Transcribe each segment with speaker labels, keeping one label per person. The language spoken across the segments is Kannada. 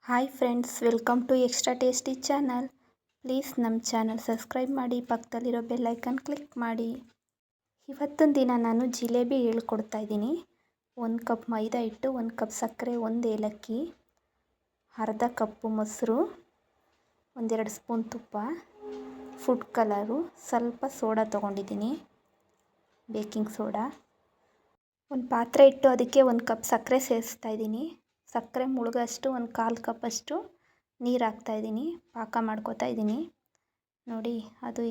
Speaker 1: Hi friends, welcome to extra tasty channel. Please ನಮ್ಮ ಚಾನಲ್ ಸಬ್ಸ್ಕ್ರೈಬ್ ಮಾಡಿ, ಪಕ್ಕದಲ್ಲಿರೋ ಬೆಲ್ಲೈಕನ್ ಕ್ಲಿಕ್ ಮಾಡಿ. ಇವತ್ತಿನ ದಿನ ನಾನು ಜಿಲೇಬಿ ಹೇಳ್ಕೊಡ್ತಾ ಇದ್ದೀನಿ. 1 ಕಪ್ ಮೈದಾ ಹಿಟ್ಟು, 1 ಕಪ್ ಸಕ್ಕರೆ, 1 ಏಲಕ್ಕಿ, ಅರ್ಧ ಕಪ್ಪು ಮೊಸರು, 1-2 ಸ್ಪೂನ್ ತುಪ್ಪ, ಫುಡ್ ಕಲರು, ಸ್ವಲ್ಪ ಸೋಡಾ ತೊಗೊಂಡಿದ್ದೀನಿ, ಬೇಕಿಂಗ್ ಸೋಡಾ. ಒಂದು ಪಾತ್ರೆ ಇಟ್ಟು ಅದಕ್ಕೆ 1 ಕಪ್ ಸಕ್ಕರೆ ಸೇರಿಸ್ತಾ ಇದ್ದೀನಿ. ಸಕ್ಕರೆ ಮುಳುಗೋಷ್ಟು 1/4 ಕಪ್ಪಷ್ಟು ನೀರು ಹಾಕ್ತಾಯಿದ್ದೀನಿ. ಪಾಕ ಮಾಡ್ಕೋತಾ ಇದ್ದೀನಿ. ನೋಡಿ, ಅದು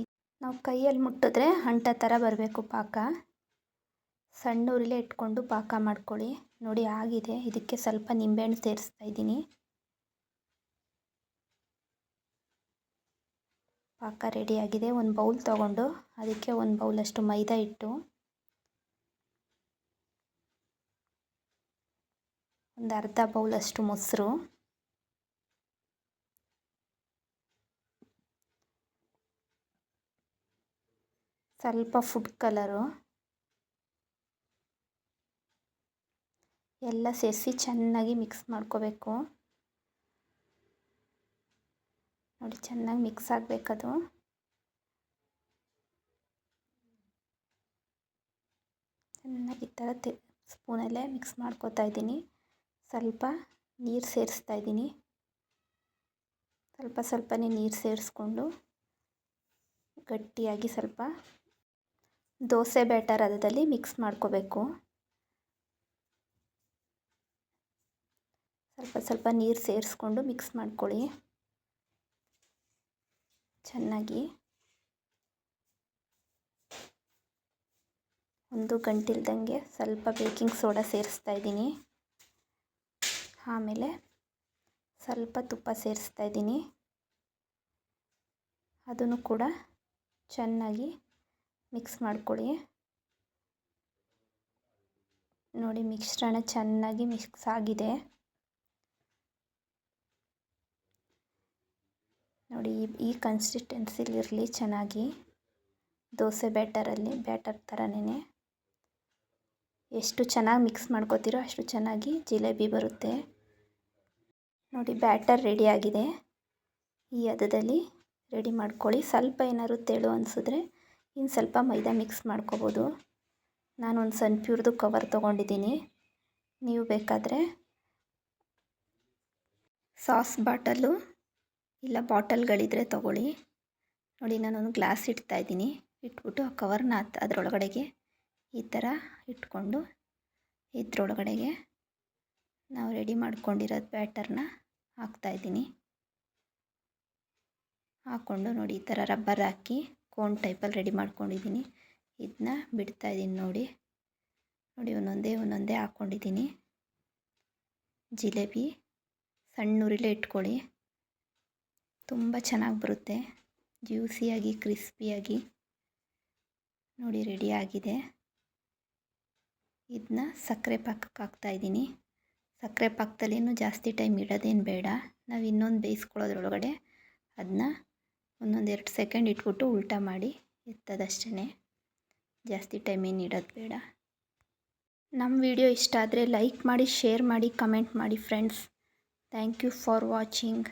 Speaker 1: ನಾವು ಕೈಯಲ್ಲಿ ಮುಟ್ಟಿದ್ರೆ ಅಂಟ ಥರ ಬರಬೇಕು ಪಾಕ. ಸಣ್ಣ ಉರಿಲೇ ಇಟ್ಕೊಂಡು ಪಾಕ ಮಾಡ್ಕೊಳ್ಳಿ. ನೋಡಿ ಆಗಿದೆ. ಇದಕ್ಕೆ ಸ್ವಲ್ಪ ನಿಂಬೆಹಣ್ಣು ಸೇರಿಸ್ತಾ ಇದ್ದೀನಿ. ಪಾಕ ರೆಡಿಯಾಗಿದೆ. ಒಂದು ಬೌಲ್ ತೊಗೊಂಡು ಅದಕ್ಕೆ 1 ಬೌಲಷ್ಟು ಮೈದಾ ಹಿಟ್ಟು, ಒಂದು ಅರ್ಧ ಬೌಲಷ್ಟು ಮೊಸರು, ಸ್ವಲ್ಪ ಫುಡ್ ಕಲರು ಎಲ್ಲ ಸೇರಿಸಿ ಚೆನ್ನಾಗಿ ಮಿಕ್ಸ್ ಮಾಡ್ಕೋಬೇಕು. ನೋಡಿ, ಚೆನ್ನಾಗಿ ಮಿಕ್ಸ್ ಆಗಬೇಕದು. ಚೆನ್ನಾಗಿ ಈ ಥರ ಸ್ಪೂನಲ್ಲೇ ಮಿಕ್ಸ್ ಮಾಡ್ಕೋತಾ ಇದ್ದೀನಿ. ಸ್ವಲ್ಪ ನೀರು ಸೇರಿಸ್ತಾ ಇದ್ದೀನಿ. ಸ್ವಲ್ಪನೇ ನೀರು ಸೇರಿಸ್ಕೊಂಡು ಗಟ್ಟಿಯಾಗಿ ಸ್ವಲ್ಪ ದೋಸೆ ಬ್ಯಾಟರ್ ಅದರಲ್ಲಿ ಮಿಕ್ಸ್ ಮಾಡ್ಕೋಬೇಕು. ಸ್ವಲ್ಪ ನೀರು ಸೇರಿಸ್ಕೊಂಡು ಮಿಕ್ಸ್ ಮಾಡ್ಕೊಳ್ಳಿ ಚೆನ್ನಾಗಿ. ಒಂದು ಗಂಟಿಲ್ದಂಗೆ ಸ್ವಲ್ಪ ಬೇಕಿಂಗ್ ಸೋಡಾ ಸೇರಿಸ್ತಾ ಇದ್ದೀನಿ. ಆಮೇಲೆ ಸ್ವಲ್ಪ ತುಪ್ಪ ಸೇರಿಸ್ತಾ ಇದ್ದೀನಿ. ಅದನ್ನು ಕೂಡ ಚೆನ್ನಾಗಿ ಮಿಕ್ಸ್ ಮಾಡ್ಕೊಳ್ಳಿ. ನೋಡಿ, ಮಿಶ್ರಣ ಚೆನ್ನಾಗಿ ಮಿಕ್ಸ್ ಆಗಿದೆ. ನೋಡಿ, ಈ ಕನ್ಸಿಸ್ಟೆನ್ಸಿಲಿ ಇರಲಿ ಚೆನ್ನಾಗಿ. ದೋಸೆ ಬ್ಯಾಟರ್ ಥರನೇ. ಎಷ್ಟು ಚೆನ್ನಾಗಿ ಮಿಕ್ಸ್ ಮಾಡ್ಕೋತೀರೋ ಅಷ್ಟು ಚೆನ್ನಾಗಿ ಜಿಲೇಬಿ ಬರುತ್ತೆ. ನೋಡಿ, ಬ್ಯಾಟರ್ ರೆಡಿಯಾಗಿದೆ. ಈ ಹದದಲ್ಲಿ ರೆಡಿ ಮಾಡ್ಕೊಳ್ಳಿ. ಸ್ವಲ್ಪ ಏನಾದ್ರು ತೆಳು ಅನಿಸಿದ್ರೆ ಇನ್ನು ಸ್ವಲ್ಪ ಮೈದಾ ಮಿಕ್ಸ್ ಮಾಡ್ಕೋಬೋದು. ನಾನು ಒಂದು ಸನ್ಪ್ಯೂರ್ದು ಕವರ್ ತೊಗೊಂಡಿದ್ದೀನಿ. ನೀವು ಬೇಕಾದರೆ ಸಾಸ್ ಬಾಟಲು ಇಲ್ಲ ಬಾಟಲ್ಗಳಿದ್ರೆ ತೊಗೊಳ್ಳಿ. ನೋಡಿ, ನಾನೊಂದು ಗ್ಲಾಸ್ ಇಟ್ತಾಯಿದ್ದೀನಿ. ಇಟ್ಬಿಟ್ಟು ಆ ಕವರ್ನ ಅದರೊಳಗಡೆಗೆ ಈ ಥರ ಇಟ್ಕೊಂಡು ಇದರೊಳಗಡೆಗೆ ನಾವು ರೆಡಿ ಮಾಡ್ಕೊಂಡಿರೋದು ಬ್ಯಾಟರ್ನ ಹಾಕ್ತಾಯಿದ್ದೀನಿ. ಹಾಕ್ಕೊಂಡು ನೋಡಿ, ಈ ಥರ ರಬ್ಬರ್ ಹಾಕಿ ಕೋನ್ ಟೈಪಲ್ಲಿ ರೆಡಿ ಮಾಡ್ಕೊಂಡಿದ್ದೀನಿ. ಇದನ್ನ ಬಿಡ್ತಾಯಿದ್ದೀನಿ. ನೋಡಿ, ಒಂದೊಂದೇ ಹಾಕ್ಕೊಂಡಿದ್ದೀನಿ. ಜಿಲೇಬಿ ಸಣ್ಣ ಉರಿಲೇ ಇಟ್ಕೊಳ್ಳಿ. ತುಂಬ ಚೆನ್ನಾಗಿ ಬರುತ್ತೆ, ಜ್ಯೂಸಿಯಾಗಿ, ಕ್ರಿಸ್ಪಿಯಾಗಿ. ನೋಡಿ, ರೆಡಿ ಆಗಿದೆ. ಇದನ್ನ ಸಕ್ಕರೆ ಪಾಕಕ್ಕೆ ಹಾಕ್ತಾಯಿದ್ದೀನಿ. ಸಕ್ಕರೆ ಪಾಕದಲ್ಲೇನು ಜಾಸ್ತಿ ಟೈಮ್ ಇಡೋದೇನು ಬೇಡ. ನಾವು ಇನ್ನೊಂದು ಬೇಯಿಸ್ಕೊಳ್ಳೋದ್ರೊಳಗಡೆ ಅದನ್ನ 1-2 ಸೆಕೆಂಡ್ ಇಟ್ಬಿಟ್ಟು ಉಲ್ಟಾ ಮಾಡಿ ಎತ್ತದಷ್ಟೇ. ಜಾಸ್ತಿ ಟೈಮ್ ಏನು ಇಡೋದು ಬೇಡ. ನಮ್ಮ ವಿಡಿಯೋ ಇಷ್ಟ ಆದರೆ ಲೈಕ್ ಮಾಡಿ, ಶೇರ್ ಮಾಡಿ, ಕಮೆಂಟ್ ಮಾಡಿ friends. Thank you for watching.